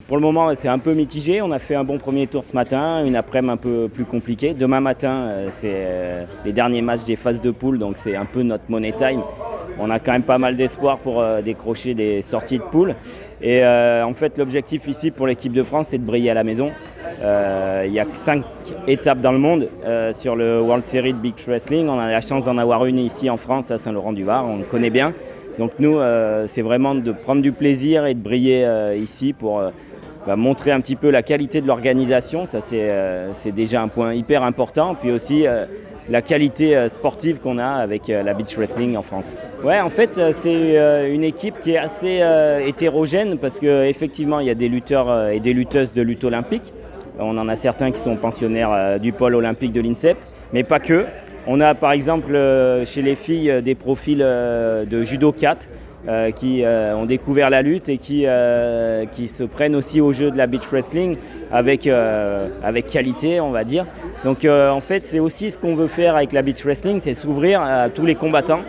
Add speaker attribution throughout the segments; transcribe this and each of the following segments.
Speaker 1: Pour le moment, c'est un peu mitigé. On a fait un bon premier tour ce matin, une après-midi un peu plus compliquée. Demain matin, c'est les derniers matchs des phases de poule, donc c'est un peu notre money time. On a quand même pas mal d'espoir pour décrocher des sorties de poule. Et en fait, l'objectif ici pour l'équipe de France, c'est de briller à la maison. Il y a 5 étapes dans le monde sur le World Series de Beach Wrestling. On a la chance d'en avoir une ici en France, à Saint-Laurent-du-Var. On le connaît bien. Donc nous, c'est vraiment de prendre du plaisir et de briller ici pour montrer un petit peu la qualité de l'organisation. Ça, c'est déjà un point hyper important. Puis aussi la qualité sportive qu'on a avec la beach wrestling en France. Ouais, en fait, c'est une équipe qui est assez hétérogène parce qu'effectivement, il y a des lutteurs et des lutteuses de lutte olympique. On en a certains qui sont pensionnaires du pôle olympique de l'INSEP, mais pas que. On a par exemple chez les filles des profils de judokates qui ont découvert la lutte et qui se prennent aussi au jeu de la beach wrestling avec qualité, on va dire. Donc en fait, c'est aussi ce qu'on veut faire avec la beach wrestling, c'est s'ouvrir à tous les combattants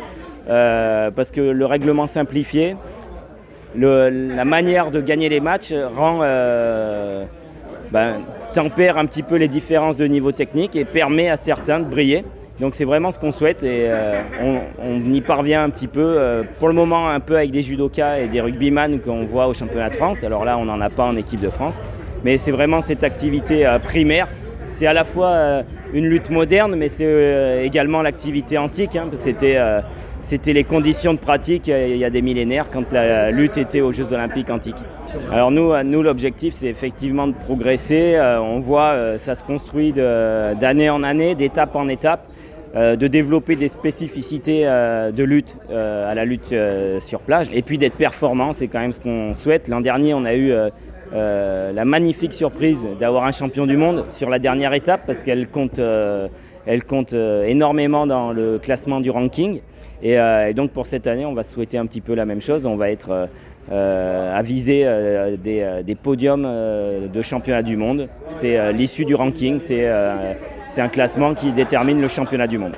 Speaker 1: parce que le règlement simplifié, la manière de gagner les matchs tempère un petit peu les différences de niveau technique et permet à certains de briller. Donc c'est vraiment ce qu'on souhaite et on y parvient un petit peu, pour le moment un peu avec des judokas et des rugbyman qu'on voit au championnat de France. Alors là on n'en a pas en équipe de France, mais c'est vraiment cette activité primaire. C'est à la fois une lutte moderne, mais c'est également l'activité antique. C'était les conditions de pratique il y a des millénaires quand la lutte était aux Jeux Olympiques antiques. Alors nous l'objectif c'est effectivement de progresser. On voit ça se construit d'année en année, d'étape en étape. De développer des spécificités de lutte à la lutte sur plage et puis d'être performant, c'est quand même ce qu'on souhaite. L'an dernier, on a eu la magnifique surprise d'avoir un champion du monde sur la dernière étape parce qu'elle compte énormément dans le classement du ranking et donc pour cette année, on va souhaiter un petit peu la même chose. On va être à viser des podiums de championnat du monde. C'est l'issue du ranking, c'est un classement qui détermine le championnat du monde.